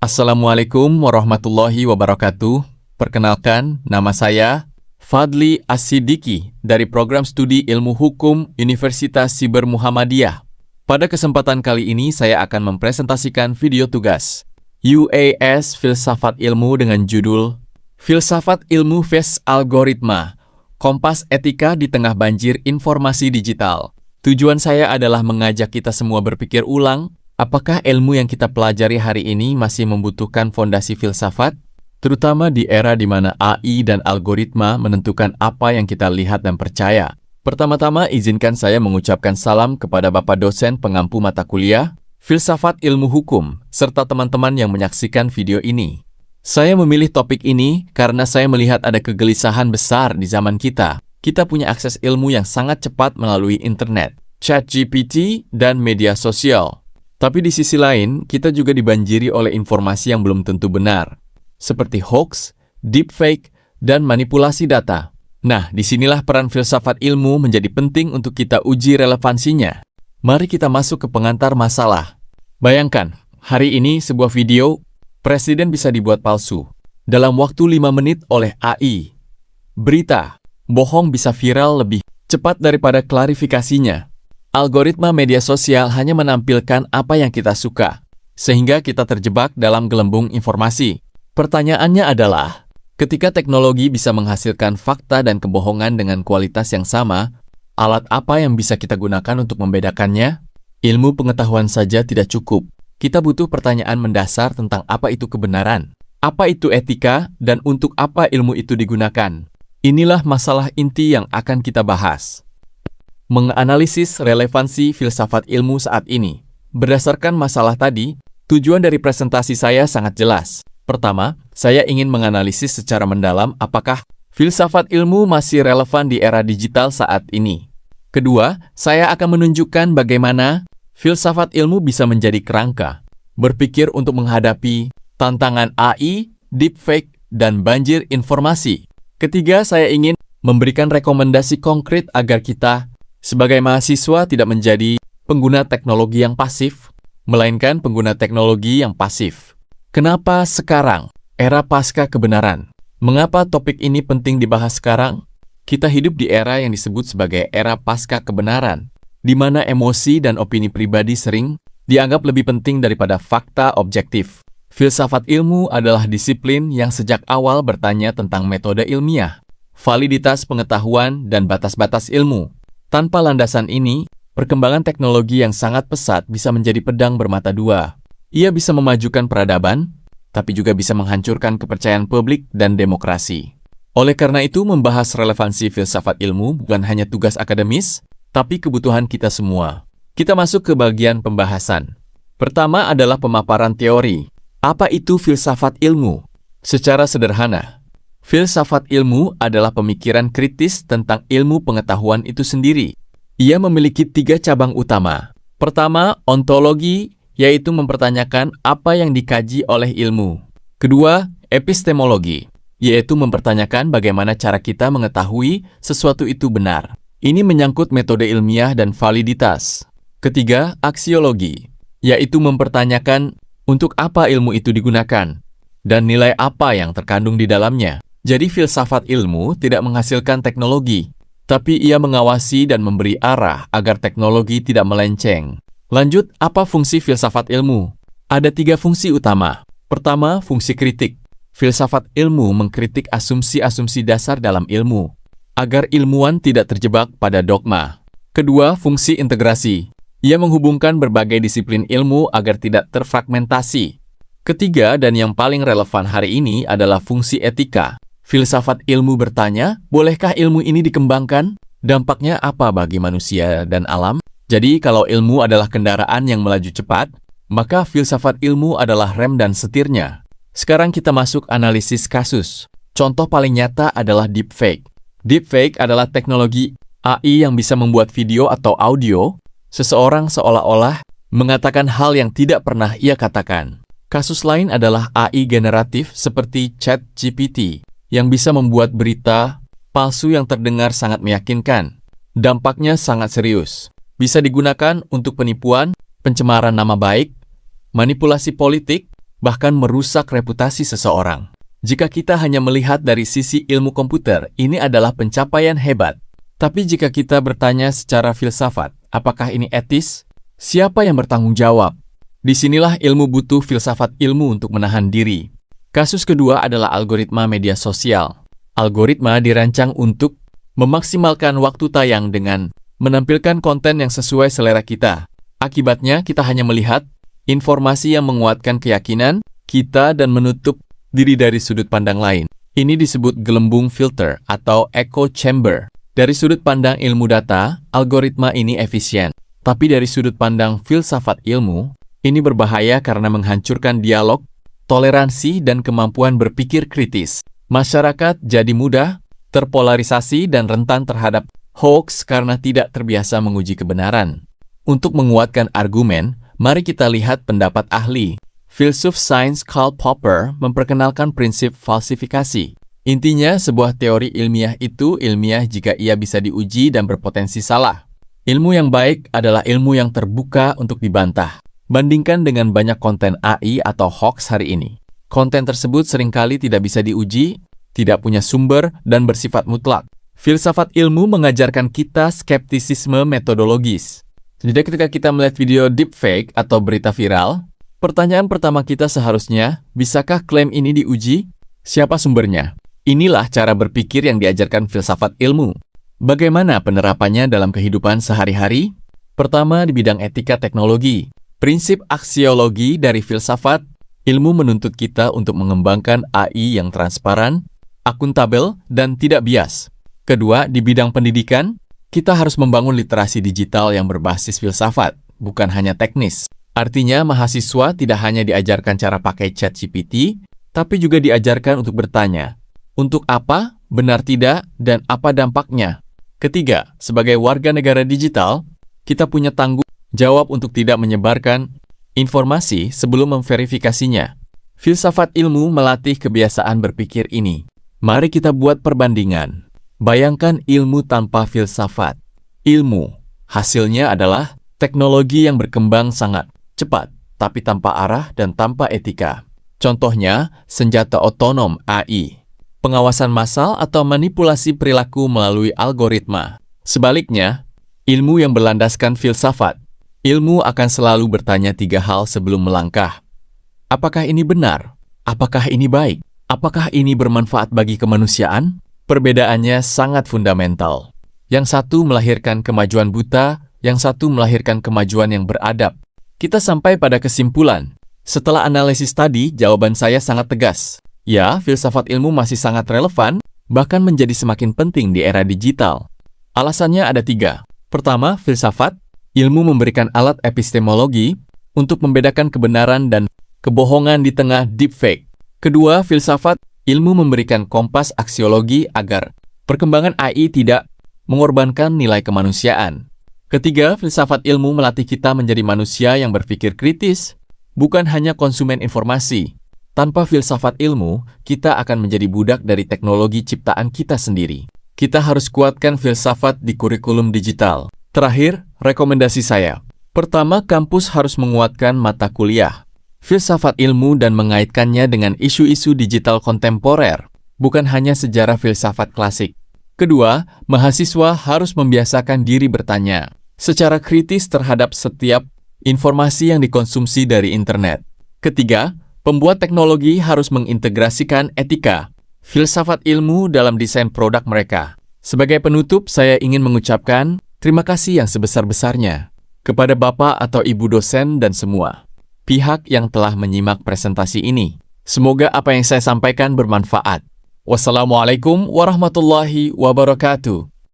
Assalamualaikum warahmatullahi wabarakatuh. Perkenalkan, nama saya Fadli As-Siddiqi dari Program Studi Ilmu Hukum Universitas Siber Muhammadiyah. Pada kesempatan kali ini saya akan mempresentasikan video tugas UAS Filsafat Ilmu dengan judul Filsafat Ilmu vs Algoritma, Kompas Etika di Tengah Banjir Informasi Digital. Tujuan saya adalah mengajak kita semua berpikir ulang, apakah ilmu yang kita pelajari hari ini masih membutuhkan fondasi filsafat, terutama di era di mana AI dan algoritma menentukan apa yang kita lihat dan percaya? Pertama-tama, izinkan saya mengucapkan salam kepada Bapak dosen pengampu mata kuliah, Filsafat Ilmu Hukum, serta teman-teman yang menyaksikan video ini. Saya memilih topik ini karena saya melihat ada kegelisahan besar di zaman kita. Kita punya akses ilmu yang sangat cepat melalui internet, ChatGPT, dan media sosial. Tapi di sisi lain, kita juga dibanjiri oleh informasi yang belum tentu benar, seperti hoax, deepfake, dan manipulasi data. Nah, disinilah peran filsafat ilmu menjadi penting untuk kita uji relevansinya. Mari kita masuk ke pengantar masalah. Bayangkan, hari ini sebuah video, presiden bisa dibuat palsu dalam waktu 5 menit oleh AI. Berita bohong bisa viral lebih cepat daripada klarifikasinya. Algoritma media sosial hanya menampilkan apa yang kita suka, sehingga kita terjebak dalam gelembung informasi. Pertanyaannya adalah, ketika teknologi bisa menghasilkan fakta dan kebohongan dengan kualitas yang sama, alat apa yang bisa kita gunakan untuk membedakannya? Ilmu pengetahuan saja tidak cukup. Kita butuh pertanyaan mendasar tentang apa itu kebenaran, apa itu etika, dan untuk apa ilmu itu digunakan. Inilah masalah inti yang akan kita bahas. Menganalisis relevansi filsafat ilmu saat ini. Berdasarkan masalah tadi, tujuan dari presentasi saya sangat jelas. Pertama, saya ingin menganalisis secara mendalam apakah filsafat ilmu masih relevan di era digital saat ini. Kedua, saya akan menunjukkan bagaimana filsafat ilmu bisa menjadi kerangka berpikir untuk menghadapi tantangan AI, deepfake, dan banjir informasi. Ketiga, saya ingin memberikan rekomendasi konkret agar kita sebagai mahasiswa tidak menjadi pengguna teknologi yang pasif, melainkan pengguna teknologi yang pasif. Kenapa sekarang? Era pasca kebenaran. Mengapa topik ini penting dibahas sekarang? Kita hidup di era yang disebut sebagai era pasca kebenaran, di mana emosi dan opini pribadi sering dianggap lebih penting daripada fakta objektif. Filsafat ilmu adalah disiplin yang sejak awal bertanya tentang metode ilmiah, validitas pengetahuan, dan batas-batas ilmu. Tanpa landasan ini, perkembangan teknologi yang sangat pesat bisa menjadi pedang bermata dua. Ia bisa memajukan peradaban, tapi juga bisa menghancurkan kepercayaan publik dan demokrasi. Oleh karena itu, membahas relevansi filsafat ilmu bukan hanya tugas akademis, tapi kebutuhan kita semua. Kita masuk ke bagian pembahasan. Pertama adalah pemaparan teori. Apa itu filsafat ilmu? Secara sederhana, filsafat ilmu adalah pemikiran kritis tentang ilmu pengetahuan itu sendiri. Ia memiliki 3 cabang utama. Pertama, ontologi, yaitu mempertanyakan apa yang dikaji oleh ilmu. Kedua, epistemologi, yaitu mempertanyakan bagaimana cara kita mengetahui sesuatu itu benar. Ini menyangkut metode ilmiah dan validitas. Ketiga, aksiologi, yaitu mempertanyakan untuk apa ilmu itu digunakan dan nilai apa yang terkandung di dalamnya. Jadi filsafat ilmu tidak menghasilkan teknologi, tapi ia mengawasi dan memberi arah agar teknologi tidak melenceng. Lanjut, apa fungsi filsafat ilmu? Ada 3 fungsi utama. Pertama, fungsi kritik. Filsafat ilmu mengkritik asumsi-asumsi dasar dalam ilmu, agar ilmuwan tidak terjebak pada dogma. Kedua, fungsi integrasi. Ia menghubungkan berbagai disiplin ilmu agar tidak terfragmentasi. Ketiga, dan yang paling relevan hari ini adalah fungsi etika. Filsafat ilmu bertanya, bolehkah ilmu ini dikembangkan? Dampaknya apa bagi manusia dan alam? Jadi, kalau ilmu adalah kendaraan yang melaju cepat, maka filsafat ilmu adalah rem dan setirnya. Sekarang kita masuk analisis kasus. Contoh paling nyata adalah deepfake. Deepfake adalah teknologi AI yang bisa membuat video atau audio seseorang seolah-olah mengatakan hal yang tidak pernah ia katakan. Kasus lain adalah AI generatif seperti ChatGPT yang bisa membuat berita palsu yang terdengar sangat meyakinkan. Dampaknya sangat serius. Bisa digunakan untuk penipuan, pencemaran nama baik, manipulasi politik, bahkan merusak reputasi seseorang. Jika kita hanya melihat dari sisi ilmu komputer, ini adalah pencapaian hebat. Tapi jika kita bertanya secara filsafat, apakah ini etis? Siapa yang bertanggung jawab? Disinilah ilmu butuh filsafat ilmu untuk menahan diri. Kasus kedua adalah algoritma media sosial. Algoritma dirancang untuk memaksimalkan waktu tayang dengan menampilkan konten yang sesuai selera kita. Akibatnya, kita hanya melihat informasi yang menguatkan keyakinan kita dan menutup diri dari sudut pandang lain. Ini disebut gelembung filter atau echo chamber. Dari sudut pandang ilmu data, algoritma ini efisien. Tapi dari sudut pandang filsafat ilmu, ini berbahaya karena menghancurkan dialog, toleransi, dan kemampuan berpikir kritis. Masyarakat jadi mudah terpolarisasi dan rentan terhadap hoax karena tidak terbiasa menguji kebenaran. Untuk menguatkan argumen, mari kita lihat pendapat ahli. Filsuf sains Karl Popper memperkenalkan prinsip falsifikasi. Intinya, sebuah teori ilmiah itu ilmiah jika ia bisa diuji dan berpotensi salah. Ilmu yang baik adalah ilmu yang terbuka untuk dibantah. Bandingkan dengan banyak konten AI atau hoax hari ini. Konten tersebut seringkali tidak bisa diuji, tidak punya sumber, dan bersifat mutlak. Filsafat ilmu mengajarkan kita skeptisisme metodologis. Jadi ketika kita melihat video deepfake atau berita viral, pertanyaan pertama kita seharusnya, bisakah klaim ini diuji? Siapa sumbernya? Inilah cara berpikir yang diajarkan filsafat ilmu. Bagaimana penerapannya dalam kehidupan sehari-hari? Pertama, di bidang etika teknologi. Prinsip aksiologi dari filsafat ilmu menuntut kita untuk mengembangkan AI yang transparan, akuntabel, dan tidak bias. Kedua, di bidang pendidikan, kita harus membangun literasi digital yang berbasis filsafat, bukan hanya teknis. Artinya, mahasiswa tidak hanya diajarkan cara pakai ChatGPT, tapi juga diajarkan untuk bertanya, untuk apa, benar tidak, dan apa dampaknya. Ketiga, sebagai warga negara digital, kita punya tanggung jawab untuk tidak menyebarkan informasi sebelum memverifikasinya. Filsafat ilmu melatih kebiasaan berpikir ini. Mari kita buat perbandingan. Bayangkan ilmu tanpa filsafat. Ilmu, hasilnya adalah teknologi yang berkembang sangat cepat, tapi tanpa arah dan tanpa etika. Contohnya, senjata otonom AI, pengawasan massal atau manipulasi perilaku melalui algoritma. Sebaliknya, ilmu yang berlandaskan filsafat, ilmu akan selalu bertanya 3 hal sebelum melangkah. Apakah ini benar? Apakah ini baik? Apakah ini bermanfaat bagi kemanusiaan? Perbedaannya sangat fundamental. Yang satu melahirkan kemajuan buta, yang satu melahirkan kemajuan yang beradab. Kita sampai pada kesimpulan. Setelah analisis tadi, jawaban saya sangat tegas. Ya, filsafat ilmu masih sangat relevan, bahkan menjadi semakin penting di era digital. Alasannya ada 3. Pertama, filsafat, ilmu memberikan alat epistemologi untuk membedakan kebenaran dan kebohongan di tengah deepfake. Kedua, filsafat, ilmu memberikan kompas aksiologi agar perkembangan AI tidak mengorbankan nilai kemanusiaan. Ketiga, filsafat ilmu melatih kita menjadi manusia yang berpikir kritis, bukan hanya konsumen informasi. Tanpa filsafat ilmu, kita akan menjadi budak dari teknologi ciptaan kita sendiri. Kita harus kuatkan filsafat di kurikulum digital. Terakhir, rekomendasi saya. Pertama, kampus harus menguatkan mata kuliah filsafat ilmu dan mengaitkannya dengan isu-isu digital kontemporer, bukan hanya sejarah filsafat klasik. Kedua, mahasiswa harus membiasakan diri bertanya secara kritis terhadap setiap informasi yang dikonsumsi dari internet. Ketiga, pembuat teknologi harus mengintegrasikan etika, filsafat ilmu dalam desain produk mereka. Sebagai penutup, saya ingin mengucapkan terima kasih yang sebesar-besarnya kepada Bapak atau Ibu dosen dan semua pihak yang telah menyimak presentasi ini. Semoga apa yang saya sampaikan bermanfaat. Wassalamualaikum warahmatullahi wabarakatuh.